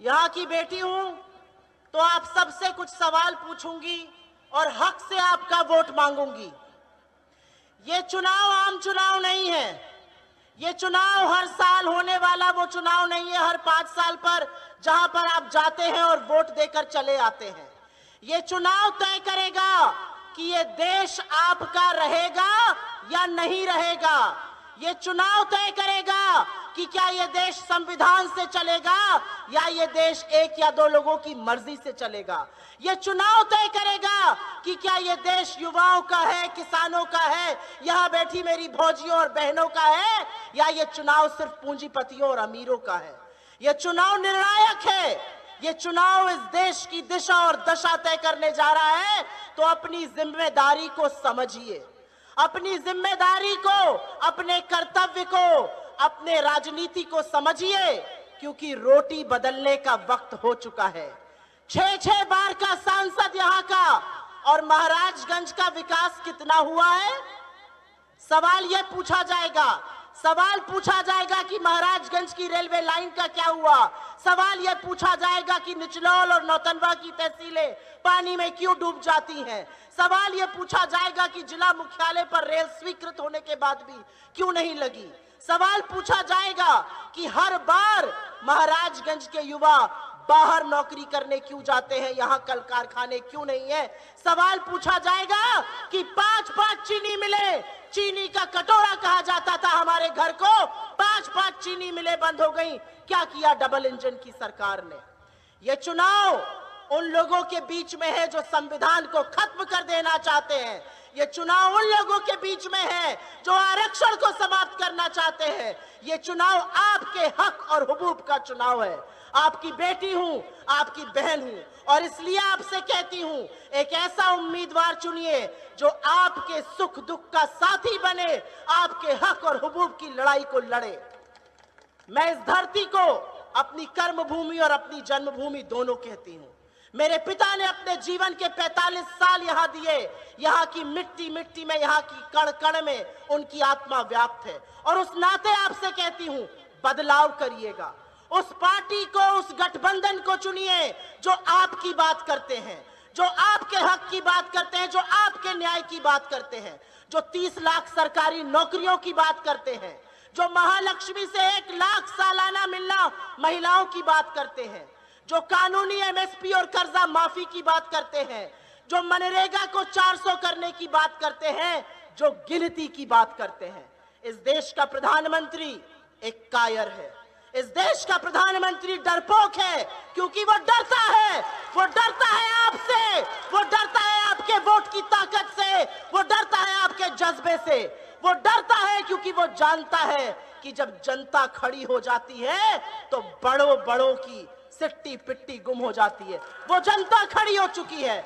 यहाँ की बेटी हूं तो आप सबसे कुछ सवाल पूछूंगी और हक से आपका वोट मांगूंगी। ये चुनाव आम चुनाव नहीं है। ये चुनाव हर साल होने वाला वो चुनाव नहीं है, हर 5 साल पर जहां पर आप जाते हैं और वोट देकर चले आते हैं। ये चुनाव तय करेगा कि ये देश आपका रहेगा या नहीं रहेगा। ये चुनाव तय करेगा कि क्या ये देश संविधान से चलेगा या ये देश 1 या 2 लोगों की मर्जी से चलेगा। ये चुनाव तय करेगा कि क्या ये देश युवाओं का है, किसानों का है, यहाँ बैठी मेरी भौजियों और बहनों का है, या ये चुनाव सिर्फ पूंजीपतियों और अमीरों का है। ये चुनाव निर्णायक है। ये चुनाव इस देश की दिशा और दशा तय करने जा रहा है। तो अपनी जिम्मेदारी को समझिए, अपनी जिम्मेदारी को, अपने कर्तव्य को, अपने राजनीति को समझिए, क्योंकि रोटी बदलने का वक्त हो चुका है। 6 बार का सांसद यहाँ का, और महाराजगंज का विकास कितना हुआ है? सवाल यह पूछा जाएगा। सवाल पूछा जाएगा कि महाराजगंज की रेलवे लाइन का क्या हुआ। सवाल यह पूछा जाएगा कि निचलौल और नौतनवा की तहसीलें पानी में क्यों डूब जाती हैं। सवाल यह पूछा जाएगा कि जिला मुख्यालय पर रेल स्वीकृत होने के बाद भी क्यों नहीं लगी। सवाल पूछा जाएगा कि हर बार महाराजगंज के युवा बाहर नौकरी करने क्यों जाते हैं, यहाँ कल कारखाने क्यों नहीं है। सवाल पूछा जाएगा कि 5-5 चीनी मिले, चीनी का कटोरा कहा जाता था हमारे घर को, 5-5 चीनी मिले बंद हो गई। क्या किया डबल इंजन की सरकार ने? यह चुनाव उन लोगों के बीच में है जो संविधान को खत्म कर देना चाहते हैं। ये चुनाव उन लोगों के बीच में है जो आरक्षण को समाप्त करना चाहते हैं। ये चुनाव आपके हक और हुकूक का चुनाव है। आपकी बेटी हूं, आपकी बहन हूं, और इसलिए आपसे कहती हूं, एक ऐसा उम्मीदवार चुनिए जो आपके सुख दुख का साथी बने, आपके हक और हुकूक की लड़ाई को लड़े। मैं इस धरती को अपनी कर्म भूमि और अपनी जन्मभूमि दोनों कहती हूं। मेरे पिता ने अपने जीवन के 45 साल यहाँ दिए। यहाँ की मिट्टी मिट्टी में, यहाँ की कण कण में उनकी आत्मा व्याप्त है, और उस नाते आपसे कहती हूँ, बदलाव करिएगा। उस पार्टी को, उस गठबंधन को चुनिए जो आपकी बात करते हैं, जो आपके हक की बात करते हैं, जो आपके न्याय की बात करते हैं, जो 30 लाख सरकारी नौकरियों की बात करते हैं, जो महालक्ष्मी से 1 लाख सालाना मिलना महिलाओं की बात करते हैं, जो कानूनी एमएसपी और कर्जा माफी की बात करते हैं, जो मनरेगा को 400 करने की बात करते हैं, जो गिनती की बात करते हैं। इस देश का प्रधानमंत्री एक कायर है। इस देश का प्रधानमंत्री डरपोक है, क्योंकि वो डरता है। वो डरता है आपसे, वो डरता है आपके वोट की ताकत से, वो डरता है आपके जज्बे से। वो डरता है क्योंकि वो जानता है कि जब जनता खड़ी हो जाती है तो बड़ों की सिट्टी पिट्टी गुम हो जाती है। वो जनता खड़ी हो चुकी है।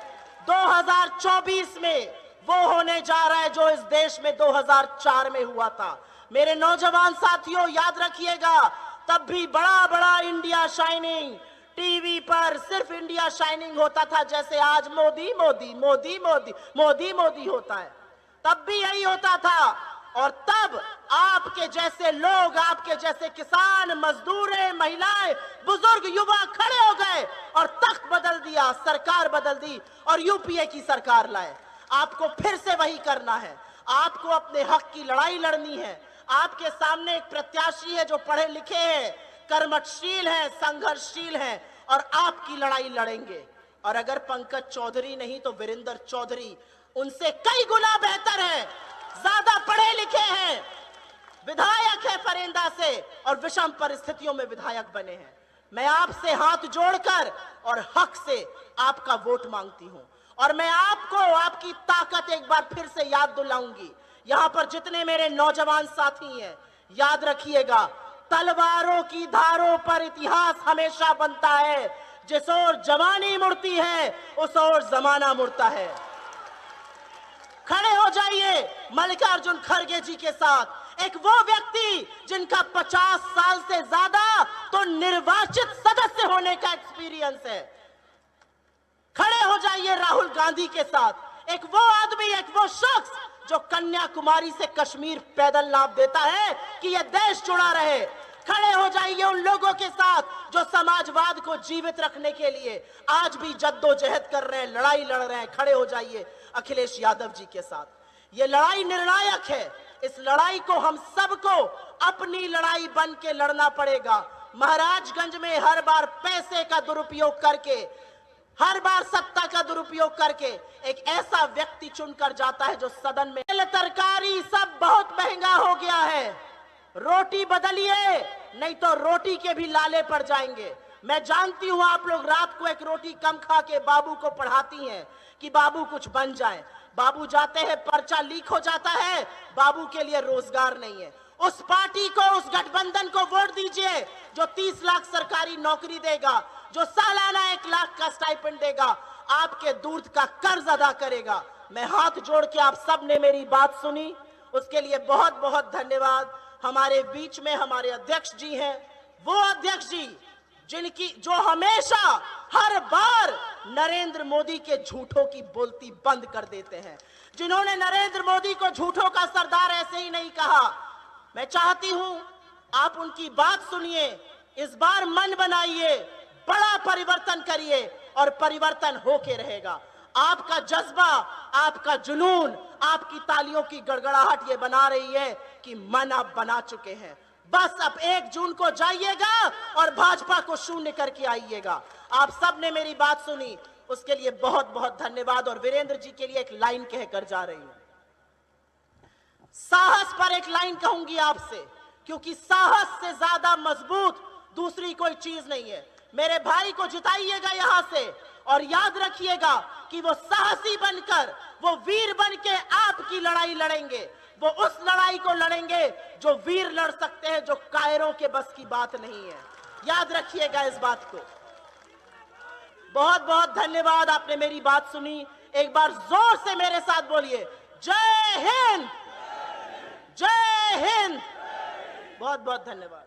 2024 में वो होने जा रहा है जो इस देश में 2004 में हुआ था। मेरे नौजवान साथियों, याद रखिएगा, तब भी बड़ा इंडिया शाइनिंग, टीवी पर सिर्फ इंडिया शाइनिंग होता था, जैसे आज मोदी मोदी मोदी मोदी मोदी मोदी होता है। तब भी यही होता था, और तब आपके जैसे लोग, आपके जैसे किसान, मजदूर, महिलाएं, बुजुर्ग, युवा खड़े हो गए और तख्त बदल दिया, सरकार बदल दी और यूपीए की सरकार लाए। आपको फिर से वही करना है। आपको अपने हक की लड़ाई लड़नी है। आपके सामने एक प्रत्याशी है जो पढ़े लिखे हैं, कर्मठशील है, संघर्षशील है, और आपकी लड़ाई लड़ेंगे। और अगर पंकज चौधरी नहीं तो वीरेंद्र चौधरी उनसे कई गुना बेहतर है, ज्यादा पढ़े लिखे हैं, विधायक है फरेंदा से, और विषम परिस्थितियों में विधायक बने हैं। मैं आपसे हाथ जोड़कर और हक से आपका वोट मांगती हूं, और मैं आपको आपकी ताकत एक बार फिर से याद दिलाऊंगी। यहां पर जितने मेरे नौजवान साथी हैं, याद रखिएगा, तलवारों की धारों पर इतिहास हमेशा बनता है। जिस ओर जवानी मुड़ती है उस ओर जमाना मुड़ता है। खड़े हो जाइए मल्लिकार्जुन खड़गे जी के साथ, एक वो व्यक्ति जिनका 50 साल से ज्यादा तो निर्वाचित सदस्य होने का एक्सपीरियंस है। खड़े हो जाइए राहुल गांधी के साथ, एक वो आदमी, एक वो शख्स जो कन्याकुमारी से कश्मीर पैदल नाप देता है कि यह देश जुड़ा रहे। खड़े हो जाइए उन लोगों के साथ जो समाजवाद को जीवित रखने के लिए आज भी जद्दोजहद कर रहे हैं, लड़ाई लड़ रहे हैं। खड़े हो जाइए अखिलेश यादव जी के साथ। ये लड़ाई निर्णायक है। इस लड़ाई को हम सबको अपनी लड़ाई बन के लड़ना पड़ेगा। महाराजगंज में हर बार पैसे का दुरुपयोग करके, हर बार सत्ता का दुरुपयोग करके एक ऐसा व्यक्ति चुनकर जाता है जो सदन में, तरकारी सब बहुत महंगा हो गया है, रोटी बदलिए नहीं तो रोटी के भी लाले पड़ जाएंगे। मैं जानती हूं आप लोग रात को एक रोटी कम खा के बाबू को पढ़ाती हैं कि बाबू कुछ बन जाए। बाबू जाते हैं, पर्चा लीक हो जाता है, बाबू के लिए रोजगार नहीं है। उस पार्टी को, उस गठबंधन को वोट दीजिए जो 30 लाख सरकारी नौकरी देगा, जो सालाना 1 लाख का स्टाइपेंड देगा, आपके दूध का कर्ज अदा करेगा। मैं हाथ जोड़ के, आप सब ने मेरी बात सुनी, उसके लिए बहुत बहुत धन्यवाद। हमारे बीच में हमारे अध्यक्ष जी हैं, वो अध्यक्ष जी जो हमेशा हर बार नरेंद्र मोदी के झूठों की बोलती बंद कर देते हैं, जिन्होंने नरेंद्र मोदी को झूठों का सरदार ऐसे ही नहीं कहा। मैं चाहती हूं आप उनकी बात सुनिए, इस बार मन बनाइए, बड़ा परिवर्तन करिए और परिवर्तन होके रहेगा। आपका जज्बा, आपका जुनून, आपकी तालियों की गड़गड़ाहट ये बना रही है कि मन आप बना चुके हैं। बस अब 1 जून को जाइएगा और भाजपा को शून्य करके आइएगा। आप सब ने मेरी बात सुनी, उसके लिए बहुत बहुत धन्यवाद। और वीरेंद्र जी के लिए एक लाइन कहकर जा रही हूं, साहस पर एक लाइन कहूंगी आपसे, क्योंकि साहस से ज्यादा मजबूत दूसरी कोई चीज नहीं है। मेरे भाई को जिताइएगा यहां से और याद रखिएगा कि वो साहसी बनकर, वो वीर बनके आपकी लड़ाई लड़ेंगे। वो उस लड़ाई को लड़ेंगे जो वीर लड़ सकते हैं, जो कायरों के बस की बात नहीं है। याद रखिएगा इस बात को। बहुत बहुत धन्यवाद, आपने मेरी बात सुनी। एक बार जोर से मेरे साथ बोलिए, जय हिंद, जय हिंद। बहुत बहुत धन्यवाद।